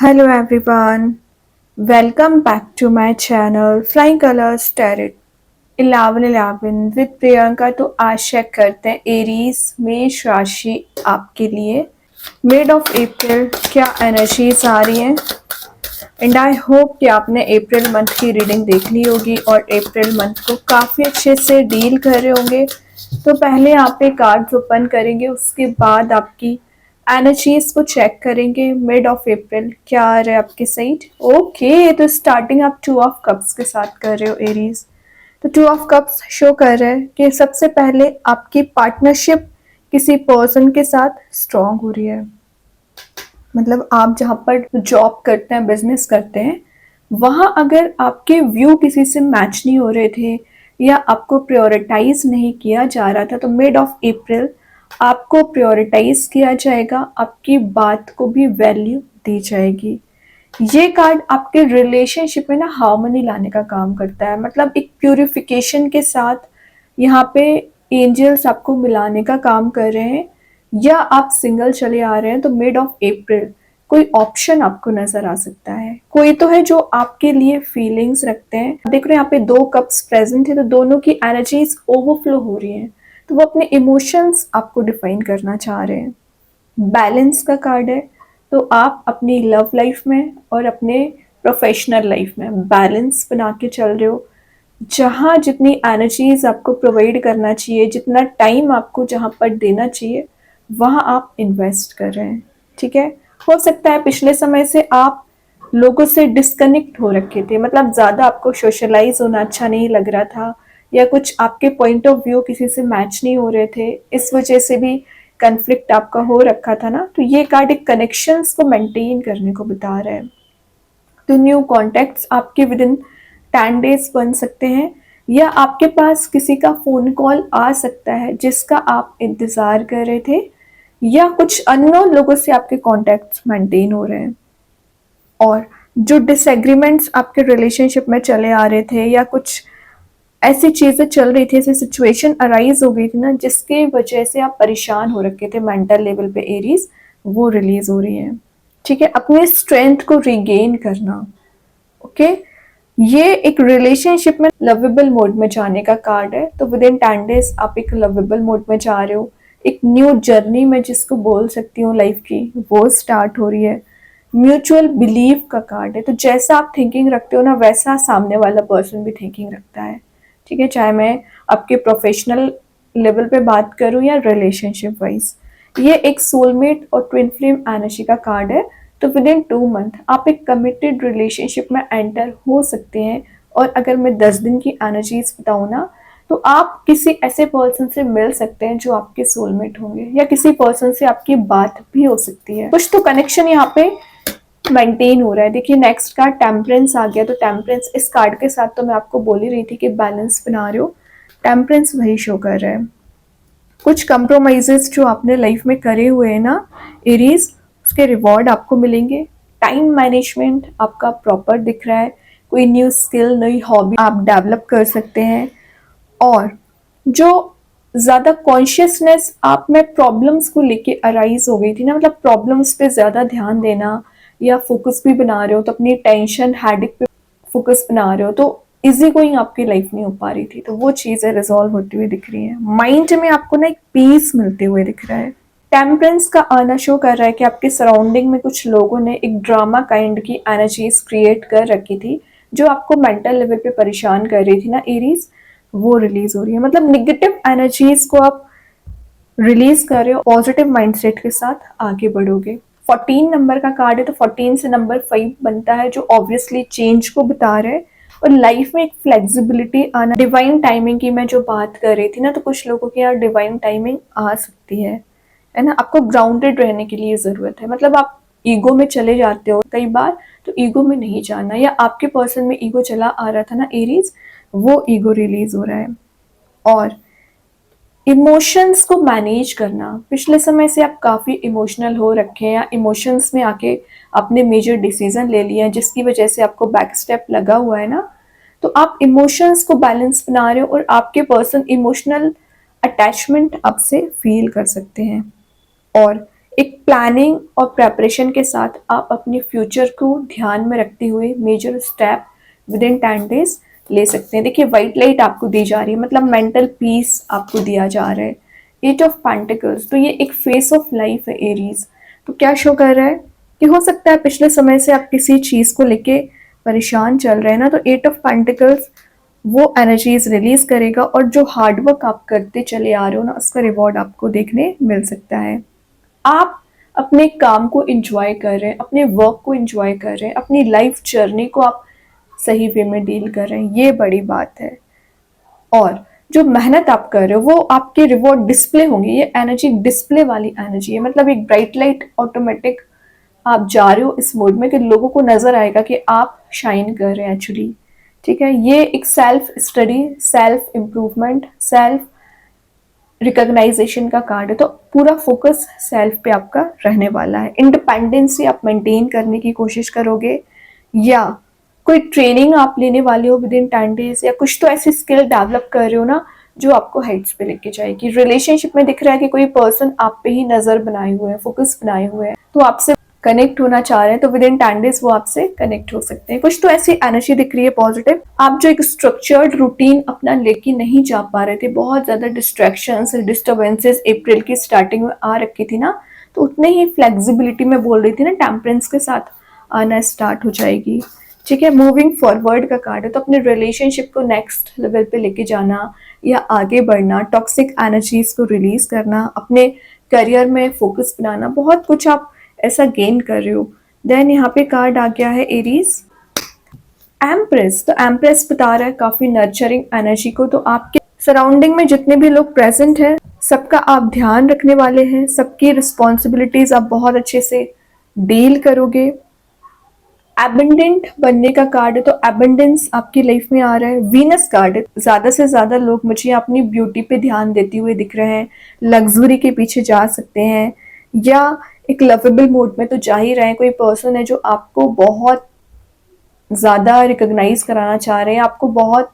Hello everyone, welcome back to my channel Flying Colors Tarot 1111 with Priyanka. तो आज check करते हैं एरीज मेष राशि आपके लिए मिड ऑफ अप्रैल क्या एनर्जीज आ रही हैं। एंड आई होप कि आपने अप्रैल मंथ की रीडिंग देख ली होगी और अप्रैल मंथ को काफ़ी अच्छे से डील कर रहे होंगे। तो पहले आप पे कार्ड्स ओपन करेंगे, उसके बाद आपकी एनर्जीज को चेक करेंगे। मिड ऑफ अप्रैल क्या आ रहा है आपकी साइड। ओके, तो स्टार्टिंग आप 2 ऑफ कप्स के साथ कर रहे हो एरीज। तो 2 ऑफ कप्स शो कर रहा है कि सबसे पहले आपकी पार्टनरशिप किसी पर्सन के साथ स्ट्रांग हो रही है। मतलब आप जहाँ पर जॉब करते हैं, बिजनेस करते हैं, वहाँ अगर आपके व्यू किसी से मैच नहीं हो रहे थे या आपको प्रायोरिटाइज नहीं किया जा रहा था, तो मिड ऑफ अप्रैल आपको प्रायोरिटाइज किया जाएगा, आपकी बात को भी वैल्यू दी जाएगी। ये कार्ड आपके रिलेशनशिप में ना हार्मनी लाने का काम करता है। मतलब एक प्यूरिफिकेशन के साथ यहाँ पे एंजल्स आपको मिलाने का काम कर रहे हैं। या आप सिंगल चले आ रहे हैं तो मिड ऑफ अप्रैल कोई ऑप्शन आपको नजर आ सकता है। कोई तो है जो आपके लिए फीलिंग्स रखते हैं। देख रहे हैं यहाँ पे 2 कप्स प्रेजेंट है, तो दोनों की एनर्जीज ओवरफ्लो हो रही हैं। तो वो अपने इमोशंस आपको डिफाइन करना चाह रहे हैं। बैलेंस का कार्ड है, तो आप अपनी लव लाइफ में और अपने प्रोफेशनल लाइफ में बैलेंस बना के चल रहे हो। जहाँ जितनी एनर्जीज आपको प्रोवाइड करना चाहिए, जितना टाइम आपको जहाँ पर देना चाहिए, वहाँ आप इन्वेस्ट कर रहे हैं। ठीक है, हो सकता है पिछले समय से आप लोगों से डिस्कनेक्ट हो रखे थे। मतलब ज़्यादा आपको सोशलाइज होना अच्छा नहीं लग रहा था, या कुछ आपके पॉइंट ऑफ व्यू किसी से मैच नहीं हो रहे थे, इस वजह से भी कन्फ्लिक्ट आपका हो रखा था ना। तो ये कार्ड एक कनेक्शंस को मेंटेन करने को बता रहा है। तो न्यू कॉन्टेक्ट्स आपके विद इन 10 days बन सकते हैं, या आपके पास किसी का फोन कॉल आ सकता है जिसका आप इंतजार कर रहे थे, या कुछ अननोन लोगों से आपके कॉन्टेक्ट्स मेंटेन हो रहे हैं। और जो डिसएग्रीमेंट्स आपके रिलेशनशिप में चले आ रहे थे, या कुछ ऐसी चीजें चल रही थी, ऐसी सिचुएशन अराइज हो गई थी ना जिसके वजह से आप परेशान हो रखे थे मेंटल लेवल पे एरीज, वो रिलीज हो रही है। ठीक है, अपने स्ट्रेंथ को रिगेन करना। ओके, ये एक रिलेशनशिप में लवेबल मोड में जाने का कार्ड है। तो विद इन 10 days आप एक लवेबल मोड में जा रहे हो। एक न्यू जर्नी में जिसको बोल सकती हूँ लाइफ की, वो स्टार्ट हो रही है। म्यूचुअल बिलीव का कार्ड है, तो जैसा आप थिंकिंग रखते हो ना, वैसा सामने वाला पर्सन भी थिंकिंग रखता है। ठीक है, चाहे मैं आपके प्रोफेशनल लेवल पे बात करूँ या रिलेशनशिप वाइज। ये एक सोलमेट और ट्विन फ्लेम एनर्जी का कार्ड है। तो विद इन 2 month आप एक कमिटेड रिलेशनशिप में एंटर हो सकते हैं। और अगर मैं 10 दिन की एनर्जीज बताऊँ ना, तो आप किसी ऐसे पर्सन से मिल सकते हैं जो आपके सोलमेट होंगे, या किसी पर्सन से आपकी बात भी हो सकती है। कुछ तो कनेक्शन यहाँ पे मेंटेन हो रहा है। देखिए नेक्स्ट कार्ड टेम्परेंस आ गया। तो टेम्परेंस इस कार्ड के साथ तो मैं आपको बोल ही रही थी कि बैलेंस बना रहे हो। टेम्परेंस वही शो कर रहा है। कुछ कंप्रोमाइजेस जो आपने लाइफ में करे हुए हैं ना एरीज, उसके रिवॉर्ड आपको मिलेंगे। टाइम मैनेजमेंट आपका प्रॉपर दिख रहा है। कोई न्यू स्किल, नई हॉबी आप डेवलप कर सकते हैं। और जो ज़्यादा कॉन्शियसनेस आप में प्रॉब्लम्स को लेके अराइज हो गई थी ना, मतलब प्रॉब्लम्स पे ज़्यादा ध्यान देना, या फोकस भी बना रहे हो तो अपनी टेंशन हेडेक पे फोकस बना रहे हो, तो इजी गोइंग आपकी लाइफ नहीं हो पा रही थी, तो वो चीज़ें रिजॉल्व होती हुई दिख रही हैं। माइंड में आपको ना एक पीस मिलते हुए दिख रहा है। टेम्परेंस का आना शो कर रहा है कि आपके सराउंडिंग में कुछ लोगों ने एक ड्रामा काइंड की एनर्जीज क्रिएट कर रखी थी, जो आपको मेंटल लेवल पे परेशान कर रही थी ना एरीज, वो रिलीज हो रही है। मतलब निगेटिव एनर्जीज को आप रिलीज कर रहे हो, पॉजिटिव माइंडसेट के साथ आगे बढ़ोगे। 14 नंबर का कार्ड है, तो 14 से नंबर 5 बनता है, जो ऑब्वियसली चेंज को बता रहा है और लाइफ में एक फ्लेक्सिबिलिटी आना। डिवाइन टाइमिंग की मैं जो बात कर रही थी ना, तो कुछ लोगों की यार डिवाइन टाइमिंग आ सकती है ना। आपको ग्राउंडेड रहने के लिए ज़रूरत है। मतलब आप ईगो में चले जाते हो कई बार, तो ईगो में नहीं जाना, या आपके पर्सन में ईगो चला आ रहा था ना एरीज, वो ईगो रिलीज हो रहा है। और इमोशंस को मैनेज करना, पिछले समय से आप काफ़ी इमोशनल हो रखे हैं, या इमोशंस में आके आपने मेजर डिसीजन ले लिया है जिसकी वजह से आपको बैक स्टेप लगा हुआ है ना, तो आप इमोशंस को बैलेंस बना रहे हो, और आपके पर्सन इमोशनल अटैचमेंट आपसे फील कर सकते हैं। और एक प्लानिंग और प्रेपरेशन के साथ आप अपने फ्यूचर को ध्यान में रखते हुए major step within 10 days ले सकते हैं। देखिए व्हाइट लाइट आपको दी जा रही है, मतलब मेंटल पीस आपको दिया जा रहा है। एट ऑफ पेंटिकल्स, तो ये एक फेस ऑफ लाइफ है एरीज। तो क्या शो कर रहा है कि हो सकता है पिछले समय से आप किसी चीज को लेके परेशान चल रहे हैं ना, तो एट ऑफ पेंटिकल्स वो एनर्जीज रिलीज करेगा और जो हार्डवर्क आप करते चले आ रहे हो ना, उसका रिवॉर्ड आपको देखने मिल सकता है। आप अपने काम को एंजॉय कर रहे हैं, अपने वर्क को एंजॉय कर रहे हैं, अपनी लाइफ जर्नी को आप सही वे में डील कर रहे हैं, ये बड़ी बात है। और जो मेहनत आप कर रहे हो वो आपके रिवॉर्ड डिस्प्ले होंगे। ये एनर्जी डिस्प्ले वाली एनर्जी है, मतलब एक ब्राइट लाइट ऑटोमेटिक आप जा रहे हो इस मोड में कि लोगों को नजर आएगा कि आप शाइन कर रहे हैं एक्चुअली। ठीक है, ये एक self study, self improvement, self recognisation का कार्ड है। तो पूरा फोकस सेल्फ पे आपका रहने वाला है। इंडिपेंडेंसी आप मेंटेन करने की कोशिश करोगे, या कोई ट्रेनिंग आप लेने वाले हो विद इन 10 डेज, या कुछ तो ऐसी स्किल डेवलप कर रहे हो ना जो आपको हाइट्स पे लेके जाएगी। रिलेशनशिप में दिख रहा है कि कोई पर्सन आप पे ही नजर बनाए हुए हैं, फोकस बनाए हुए हैं, तो आपसे कनेक्ट होना चाह रहे हैं, तो विद इन 10 डेज वो आपसे कनेक्ट हो सकते हैं। कुछ तो ऐसी एनर्जी दिख रही है पॉजिटिव। आप जो एक स्ट्रक्चर्ड रूटीन अपना लेके नहीं जा पा रहे थे, बहुत ज्यादा डिस्ट्रैक्शंस, डिस्टर्बेंसेस अप्रैल की स्टार्टिंग में आ रखी थी ना, तो उतने ही फ्लेक्सिबिलिटी में बोल रही थी ना, टेम्परेंस के साथ आना स्टार्ट हो जाएगी। ठीक है, मूविंग फॉरवर्ड का कार्ड है, तो अपने रिलेशनशिप को नेक्स्ट लेवल पे लेके जाना या आगे बढ़ना, टॉक्सिक एनर्जीज को रिलीज करना, अपने करियर में फोकस बनाना, बहुत कुछ आप ऐसा गेन कर रहे हो। देन यहाँ पे कार्ड आ गया है एरीज एम्प्रेस। तो एम्प्रेस बता रहा है काफी नर्चरिंग एनर्जी को। तो आपके सराउंडिंग में जितने भी लोग प्रेजेंट हैं, सबका आप ध्यान रखने वाले हैं, सबकी रिस्पॉन्सिबिलिटीज आप बहुत अच्छे से डील करोगे। एबंडेंट बनने का कार्ड है, तो एबंडेंस आपकी लाइफ में आ रहा है। वीनस कार्ड है, ज्यादा से ज्यादा लोग मुझे अपनी ब्यूटी पे ध्यान देते हुए दिख रहे हैं, लग्जरी के पीछे जा सकते हैं, या एक लवेबल मोड में तो जा ही रहे हैं। कोई पर्सन है जो आपको बहुत ज्यादा रिकॉग्नाइज कराना चाह रहे हैं, आपको बहुत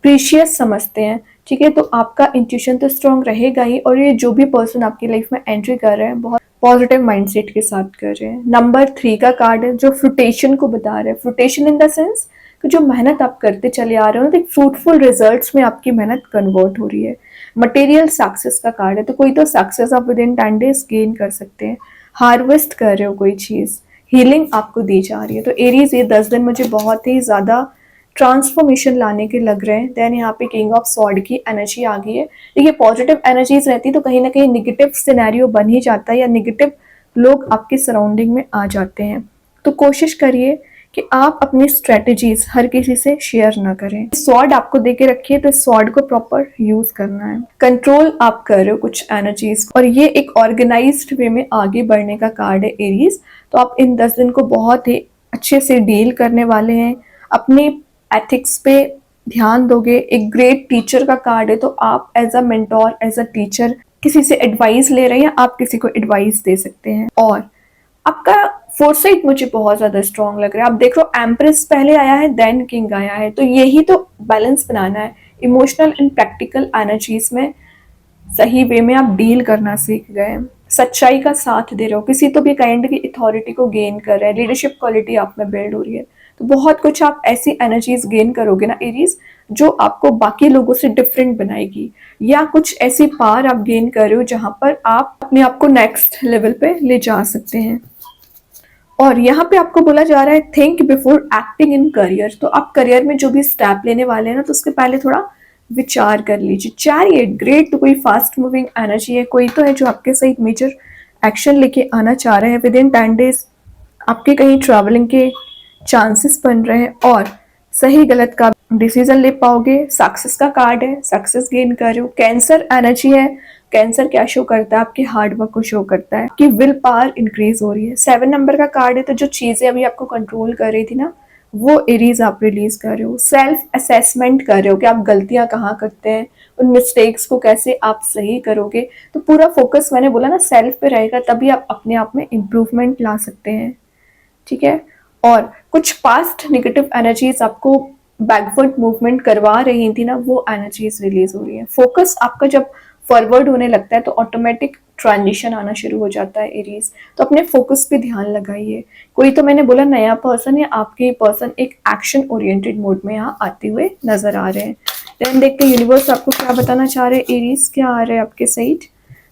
प्रीशियस समझते हैं। ठीक है, तो आपका इंट्यूशन तो स्ट्रांग रहेगा ही, और ये जो भी पर्सन आपकी लाइफ में एंट्री कर रहे हैं बहुत पॉजिटिव माइंडसेट के साथ कर रहे हैं। नंबर 3 का कार्ड है जो फ्रूटेशन को बता रहा है। फ्रूटेशन इन द सेंस कि जो मेहनत आप करते चले आ रहे हो तो फ्रूटफुल रिजल्ट्स में आपकी मेहनत कन्वर्ट हो रही है। मटेरियल सक्सेस का कार्ड है, तो कोई तो सक्सेस आप विद इन 10 डेज गेन कर सकते हैं। हार्वेस्ट कर रहे हो कोई चीज, हीलिंग आपको दी जा रही है। तो एरीज ये 10 दिन मुझे बहुत ही ज्यादा ट्रांसफॉर्मेशन लाने के लग रहे हैं। देन यहाँ पे किंग ऑफ सॉर्ड की एनर्जी आ गई है। देखिए पॉजिटिव एनर्जीज रहती तो कहीं ना कहीं निगेटिव सिनेरियो बन ही जाता है, या निगेटिव लोग आपके सराउंडिंग में आ जाते हैं। तो कोशिश करिए कि आप अपनी स्ट्रेटेजीज हर किसी से शेयर ना करें। स्वॉर्ड आपको देके रखिए, तो स्वॉर्ड को प्रॉपर यूज करना है। कंट्रोल आप कर रहे हो कुछ एनर्जीज, और ये एक ऑर्गेनाइज्ड वे में आगे बढ़ने का कार्ड है एरीज। तो आप इन 10 दिन को बहुत ही अच्छे से डील करने वाले हैं, अपने एथिक्स पे ध्यान दोगे। एक ग्रेट टीचर का कार्ड है, तो आप as a mentor, as a teacher किसी से एडवाइस ले रहे हैं, आप किसी को एडवाइस दे सकते हैं। और आपका फोरसाइट मुझे बहुत ज्यादा स्ट्रांग लग रहा है। आप देख रहे हो एम्प्रेस पहले आया है, देन किंग आया है, तो यही तो बैलेंस बनाना है। इमोशनल एंड प्रैक्टिकल एनर्जीज में सही वे में आप डील करना सीख गए, सच्चाई का साथ दे रहे हो, किसी तो भी काइंड की अथॉरिटी को गेन कर रहे हैं, लीडरशिप क्वालिटी आप में बिल्ड हो रही है। तो बहुत कुछ आप ऐसी एनर्जीज गेन करोगे ना एरीज, जो आपको बाकी लोगों से डिफरेंट बनाएगी, या कुछ ऐसी पावर आप गेन कर रहे हो जहां पर आप अपने आप को नेक्स्ट लेवल पे ले जा सकते हैं। और यहाँ पे आपको बोला जा रहा है think before acting in career. तो आप करियर में जो भी स्टेप लेने वाले हैं ना, तो उसके पहले थोड़ा विचार कर लीजिए। चैरियट ग्रेट, तो कोई फास्ट मूविंग एनर्जी है, कोई तो है जो आपके साथ मेजर एक्शन लेके आना चाह रहे हैं। विद इन 10 डेज आपके कहीं ट्रैवलिंग के चांसेस बन रहे हैं, और सही गलत का डिसीजन ले पाओगे। सक्सेस का कार्ड है, सक्सेस गेन कर रहे हो। कैंसर एनर्जी है, कैंसर क्या शो करता है, आपके हार्डवर्क को शो करता है कि विल पावर इंक्रीज हो रही है। 7 नंबर का कार्ड है, तो जो चीजें अभी आपको कंट्रोल कर रही थी ना, वो एरीज आप रिलीज कर रहे हो। सेल्फ असेसमेंट कर रहे हो कि आप गलतियां कहाँ करते हैं, उन मिस्टेक्स को कैसे आप सही करोगे। तो पूरा फोकस मैंने बोला ना सेल्फ पे रहेगा, तभी आप अपने आप में इम्प्रूवमेंट ला सकते हैं। ठीक है, और कुछ पास्ट नेगेटिव एनर्जीज आपको बैकवर्ड मूवमेंट करवा रही थी ना, वो एनर्जीज रिलीज हो रही है। फोकस आपका जब फॉरवर्ड होने लगता है तो ऑटोमेटिक ट्रांजिशन आना शुरू हो जाता है एरीज। तो अपने फोकस पे ध्यान लगाइए। कोई तो मैंने बोला नया पर्सन या आपके पर्सन एक एक्शन ओरिएंटेड मोड में यहाँ आते हुए नजर आ रहे हैं। देन देखते हैं यूनिवर्स आपको क्या बताना चाह रहे हैं। एरीज क्या आ रहे हैं आपके side.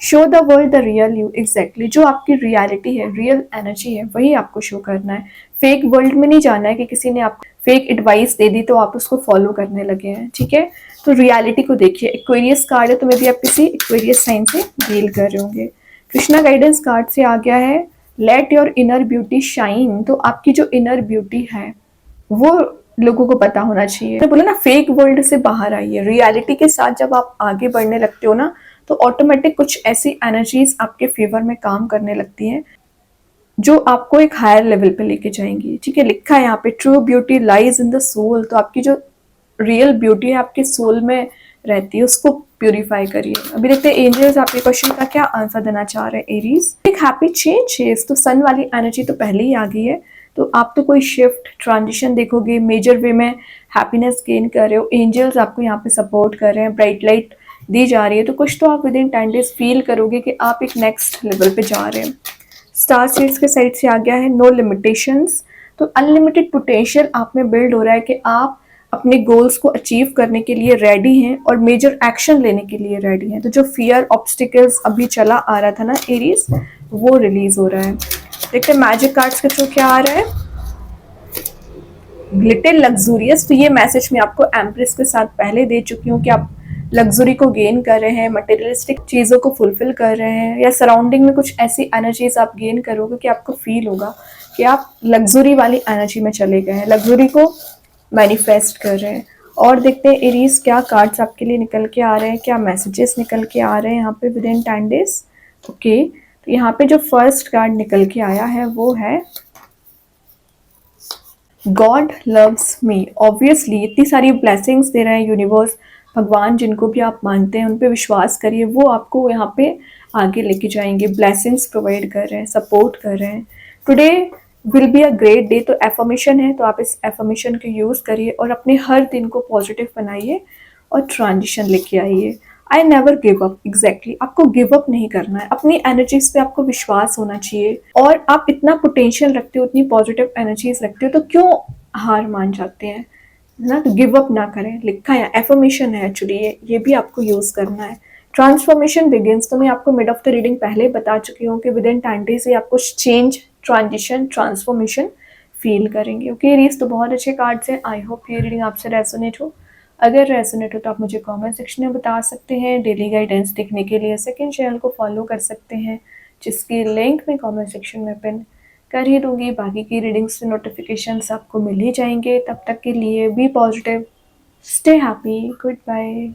Show the world the real you. Exactly जो आपकी रियलिटी है, रियल एनर्जी है, वही आपको शो करना है। फेक वर्ल्ड में नहीं जाना है कि किसी ने आपको फेक एडवाइस दे दी तो आप उसको फॉलो करने लगे हैं। ठीक है, तो रियलिटी को देखिए। एक्वेरियस कार्ड है तो मे भी आप किसी एक्वेरियस साइन से डील कर रहे होंगे। कृष्णा गाइडेंस कार्ड से आ गया है let your inner beauty shine. तो आपकी जो इनर ब्यूटी है वो लोगों को पता होना चाहिए। तो बोला ना फेक वर्ल्ड से बाहर आइए। रियलिटी के साथ जब आप आगे बढ़ने लगते हो ना तो ऑटोमेटिक कुछ ऐसी एनर्जीज आपके फेवर में काम करने लगती हैं जो आपको एक हायर लेवल पे लेके जाएंगी। ठीक है, लिखा है यहाँ पे true beauty lies in the soul. तो आपकी जो रियल ब्यूटी है आपके सोल में रहती है, उसको प्यूरिफाई करिए। अभी देखते हैं एंजल्स आपके क्वेश्चन का क्या आंसर देना चाह रहे हैं। एरीज एक हैप्पी चेंज है, तो सन वाली एनर्जी तो पहले ही आ गई है। तो आप तो कोई शिफ्ट ट्रांजिशन देखोगे, मेजर वे में हैप्पीनेस गेन कर रहे हो। एंजल्स आपको यहाँ पे सपोर्ट कर रहे हैं, ब्राइट लाइट दी जा रही है। तो कुछ तो आप विद इन 10 डेज फील करोगे कि आप एक नेक्स्ट लेवल पे जा रहे हैं। स्टार सीड्स के साइड से आ गया है नो लिमिटेशंस। तो अनलिमिटेड पोटेंशियल आप में बिल्ड हो रहा है कि आप अपने गोल्स को अचीव करने के लिए रेडी हैं और मेजर एक्शन लेने के लिए रेडी हैं। तो जो फियर ऑब्स्टिकल्स अभी चला आ रहा था ना एरीज, वो रिलीज हो रहा है। देखते हैं मैजिक कार्ड्स के थ्रू क्या आ रहा है। Glitter luxurious. तो ये मैसेज मैं आपको एम्प्रेस के साथ पहले दे चुकी हूँ कि आप लग्जरी को गेन कर रहे हैं, मटेरियलिस्टिक चीज़ों को फुलफिल कर रहे हैं, या सराउंडिंग में कुछ ऐसी एनर्जीज आप गेन करोगे कि आपको फील होगा कि आप लग्जरी वाली एनर्जी में चले गए हैं, लग्जरी को मैनिफेस्ट कर रहे हैं। और देखते हैं एरीज क्या कार्ड्स आपके लिए निकल के आ रहे हैं, क्या मैसेजेस निकल के आ रहे हैं यहाँ पे विद इन 10 डेज। ओके, तो यहाँ पे जो फर्स्ट कार्ड निकल के आया है वो है गॉड लव्स मी। ऑब्वियसली इतनी सारी ब्लेसिंग्स दे रहे हैं यूनिवर्स, भगवान जिनको भी आप मानते हैं उन पे विश्वास करिए, वो आपको यहाँ पे आगे लेके जाएंगे, ब्लेसिंग्स प्रोवाइड कर रहे हैं, सपोर्ट कर रहे हैं। Today will be a great day. तो एफर्मेशन है, तो आप इस एफर्मेशन को यूज़ करिए और अपने हर दिन को पॉजिटिव बनाइए और ट्रांजिशन लेके आइए। I never give up. Exactly आपको गिव अप नहीं करना है, अपनी एनर्जीज पे आपको विश्वास होना चाहिए। और आप इतना पोटेंशियल रखते हो, इतनी पॉजिटिव एनर्जीज रखते हो, तो क्यों हार मान जाते हैं ना। तो गिव अप ना करें, लिखा है एफर्मेशन है एक्चुअली, ये भी आपको यूज़ करना है। Transformation begins. तो मैं आपको मिड ऑफ द रीडिंग पहले बता चुकी हूँ कि विद इन 10 डेज से आपको चेंज, ट्रांजिशन, ट्रांसफॉर्मेशन फील करेंगे। ओके रीज, तो बहुत अच्छे कार्ड्स हैं। आई होप ये रीडिंग आपसे रेजोनेट हो। अगर रेजोनेट हो तो आप मुझे कमेंट सेक्शन में बता सकते हैं। डेली गाइडेंस देखने के लिए सेकंड चैनल को फॉलो कर सकते हैं, जिसकी लिंक मैं कमेंट सेक्शन में पिन कर ही दूंगी। बाकी की रीडिंग्स से नोटिफिकेशंस आपको मिल ही जाएंगे। तब तक के लिए be positive, stay happy, good bye.